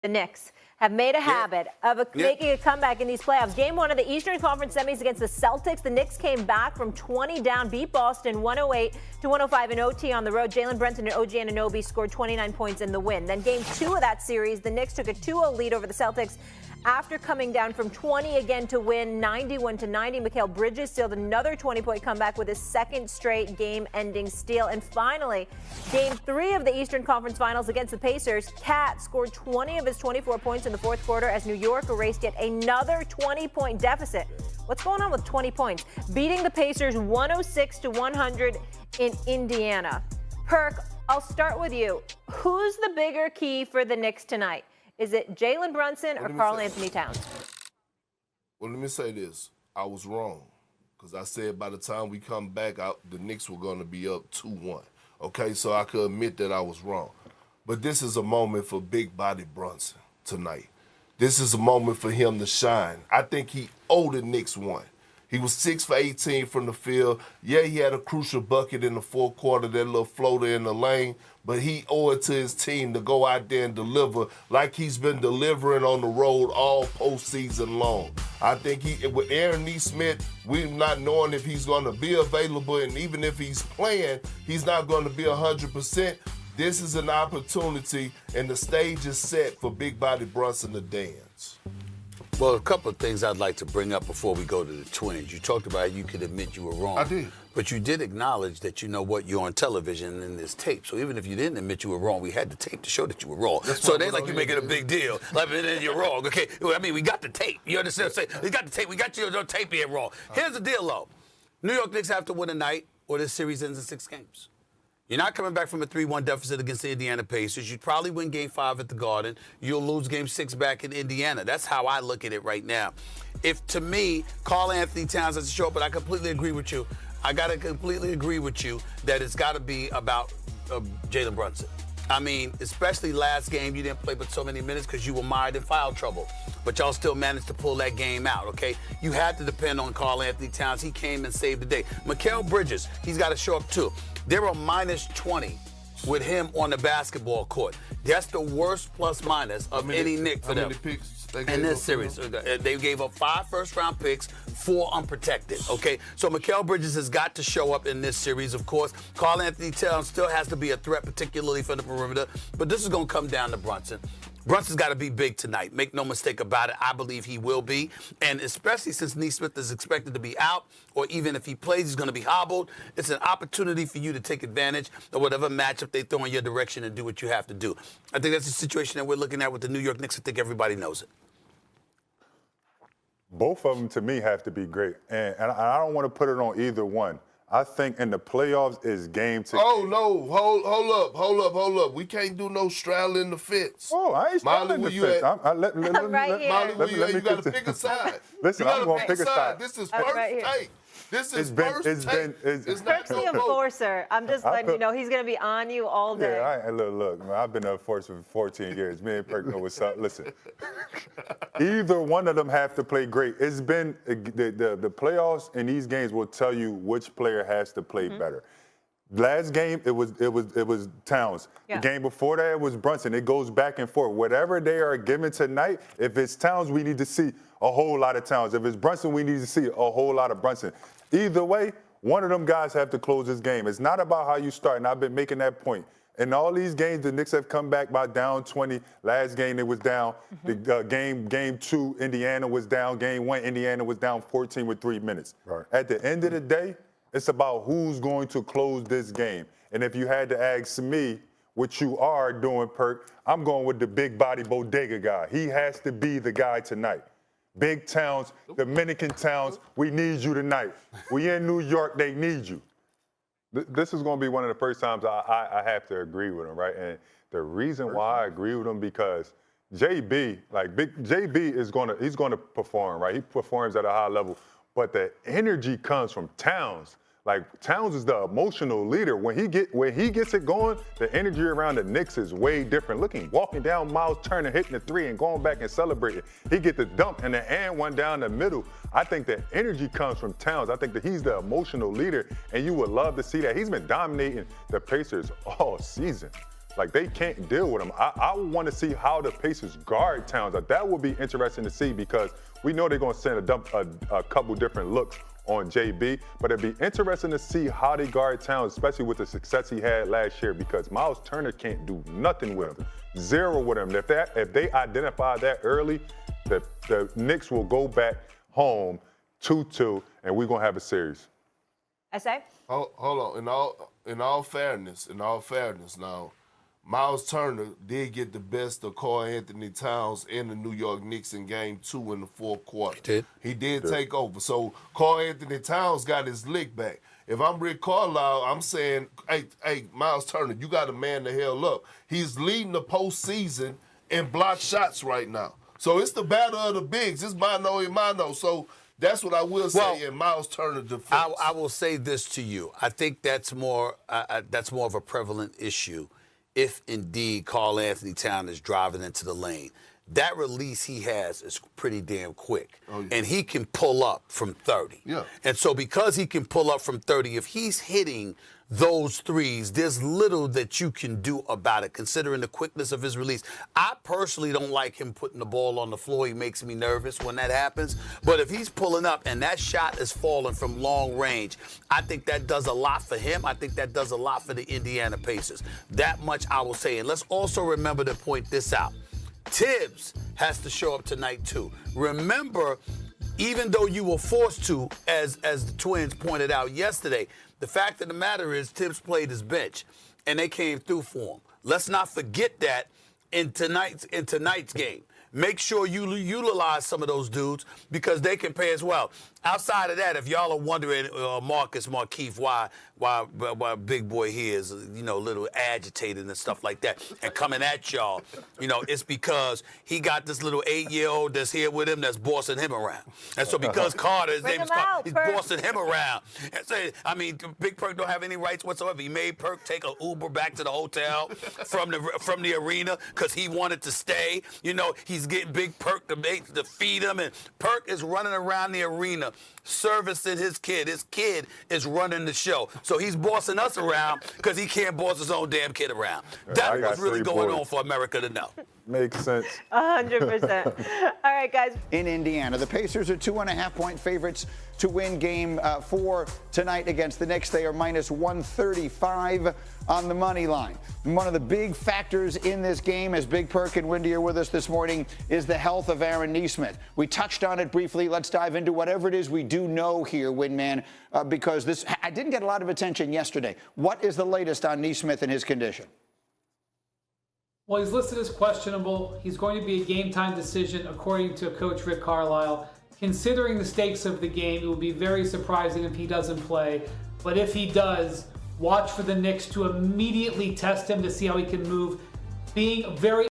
The Knicks have made a habit of making a comeback in these playoffs. Game 1 of the Eastern Conference semis against the Celtics. The Knicks came back from 20 down, beat Boston 108-105 in OT on the road. Jalen Brunson and OG Anunoby scored 29 points in the win. Then game 2 of that series, the Knicks took a 2-0 lead over the Celtics after coming down from 20 again to win 91-90. Mikal Bridges sealed another 20-point comeback with his second straight game-ending steal. And finally, game 3 of the Eastern Conference Finals against the Pacers, Cat scored 20 of his 24 points in the fourth quarter as New York erased yet another 20-point deficit. What's going on with 20 points? Beating the Pacers 106-100 in Indiana. Perk, I'll start with you. Who's the bigger key for the Knicks tonight? Is it Jalen Brunson or Karl-Anthony Towns? Well, let me say this. I was wrong because I said by the time we come back, the Knicks were going to be up 2-1. Okay, so I could admit that I was wrong. But this is a moment for big body Brunson tonight. This is a moment for him to shine. I think he owed the Knicks one. He was 6 for 18 from the field. Yeah, he had a crucial bucket in the fourth quarter, that little floater in the lane, but he owed it to his team to go out there and deliver like he's been delivering on the road all postseason long. I think with Aaron Nesmith, we're not knowing if he's going to be available, and even if he's playing, he's not going to be 100%. This is an opportunity, and the stage is set for big body Brunson to dance. Well, a couple of things I'd like to bring up before we go to the Twins. You talked about you could admit you were wrong. I did. But you did acknowledge that you know what, you're on television and there's tape. So even if you didn't admit you were wrong, we had the tape to show that you were wrong. So it ain't like you're making a big deal. Like, then you're wrong, okay? I mean, we got the tape. You understand what I'm saying? We got the tape. We got you on tape being wrong. Here's the deal, though. New York Knicks have to win tonight or this series ends in 6 games. You're not coming back from a 3-1 deficit against the Indiana Pacers. You'd probably win Game 5 at the Garden. You'll lose Game 6 back in Indiana. That's how I look at it right now. If, to me, Karl-Anthony Towns has to show up, but I completely agree with you. I got to completely agree with you that it's got to be about Jalen Brunson. I mean, especially last game, you didn't play but so many minutes because you were mired in foul trouble. But y'all still managed to pull that game out, okay? You had to depend on Karl-Anthony Towns. He came and saved the day. Mikal Bridges, he's got to show up too. They were minus 20 with him on the basketball court. That's the worst plus-minus of any Knick for them. How many picks in this series? They gave up 5 first-round picks, 4 unprotected, okay? So Mikal Bridges has got to show up in this series, of course. Karl-Anthony Towns still has to be a threat, particularly from the perimeter, but this is going to come down to Brunson. Brunson's got to be big tonight. Make no mistake about it. I believe he will be. And especially since Nesmith is expected to be out, or even if he plays, he's going to be hobbled. It's an opportunity for you to take advantage of whatever matchup they throw in your direction and do what you have to do. I think that's the situation that we're looking at with the New York Knicks. I think everybody knows it. Both of them, to me, have to be great. And I don't want to put it on either one. I think in the playoffs is game to Oh, no. Hold up. We can't do no straddling the fence. Oh, I ain't straddling the fence. Right Molly, you got to pick a side. Listen, I'm going to pick a side. This is first take. This is first take. Perk's the enforcer. I'm just letting you know he's going to be on you all day. Yeah, look, man, I've been an enforcer for 14 years. Me and Perk know what's up. Listen, either one of them have to play great. It's been the playoffs and these games will tell you which player has to play better. Last game, it was Towns. Yeah. The game before that, it was Brunson. It goes back and forth. Whatever they are given tonight, if it's Towns, we need to see a whole lot of Towns. If it's Brunson, we need to see a whole lot of Brunson. Either way, one of them guys have to close this game. It's not about how you start, and I've been making that point. In all these games, the Knicks have come back by down 20. Last game, it was down. The game 2, Indiana was down. Game 1, Indiana was down 14 with 3 minutes. Right. At the end of the day, it's about who's going to close this game. And if you had to ask me what you are doing, Perk, I'm going with the big body bodega guy. He has to be the guy tonight. Big Towns, Dominican Towns, we need you tonight. We in New York, they need you. This is going to be one of the first times I have to agree with him, right? And the reason why I agree with him because JB, is he's going to perform, right? He performs at a high level, but the energy comes from Towns. Like Towns is the emotional leader. When he gets it going, the energy around the Knicks is way different. Walking down Miles Turner, hitting the 3 and going back and celebrating. He get the dunk and the and one down the middle. I think the energy comes from Towns. I think that he's the emotional leader, and you would love to see that. He's been dominating the Pacers all season. Like, they can't deal with him. I want to see how the Pacers guard Towns. That would be interesting to see because we know they're going to send a couple different looks on JB, but it'd be interesting to see how they guard Towns, especially with the success he had last year, because Miles Turner can't do nothing with him, zero with him. If they identify that early, the Knicks will go back home 2-2, and we're gonna have a series. S.A.? Hold on. In all fairness, now, Miles Turner did get the best of Karl Anthony Towns in the New York Knicks in Game 2 in the fourth quarter. He did take over. So Karl Anthony Towns got his lick back. If I'm Rick Carlisle, I'm saying, hey, Miles Turner, you got to man the hell up. He's leading the postseason in block shots right now. So it's the battle of the bigs. It's mano a mano. So that's what I will say in Miles Turner defense. I will say this to you. I think that's more of a prevalent issue if indeed Karl Anthony Towns is driving into the lane. That release he has is pretty damn quick. Oh, yeah. And he can pull up from 30. Yeah. And so because he can pull up from 30, if he's hitting those threes, there's little that you can do about it, considering the quickness of his release. I personally don't like him putting the ball on the floor. He makes me nervous when that happens. But if he's pulling up and that shot is falling from long range, I think that does a lot for him. I think that does a lot for the Indiana Pacers. That much I will say. And let's also remember to point this out. Tibbs has to show up tonight, too. Remember, even though you were forced to, as the Twins pointed out yesterday, the fact of the matter is Tibbs played his bench, and they came through for him. Let's not forget that in tonight's game. Make sure you utilize some of those dudes because they can pay as well. Outside of that, if y'all are wondering, Markeith, why Big Boy here is, a little agitated and stuff like that and coming at y'all, it's because he got this little 8-year-old that's here with him that's bossing him around. And so because Carter, his name is Carter, he's bossing him around. And so, Big Perk don't have any rights whatsoever. He made Perk take an Uber back to the hotel from the arena because he wanted to stay. He's getting Big Perk to feed him, and Perk is running around the arena servicing his kid. His kid is running the show. So he's bossing us around because he can't boss his own damn kid around. That's what's really going on for America to know. Makes sense. 100%. All right, guys. In Indiana, the Pacers are 2.5-point favorites to win Game 4 tonight against the Knicks. They are minus 135 on the money line. And one of the big factors in this game, as Big Perk and Wendy are with us this morning, is the health of Aaron Nesmith. We touched on it briefly. Let's dive into whatever it is we do know here, Windman, because I didn't get a lot of attention yesterday. What is the latest on Nesmith and his condition? Well, he's listed as questionable. He's going to be a game-time decision, according to Coach Rick Carlisle. Considering the stakes of the game, it would be very surprising if he doesn't play. But if he does, watch for the Knicks to immediately test him to see how he can move. Being very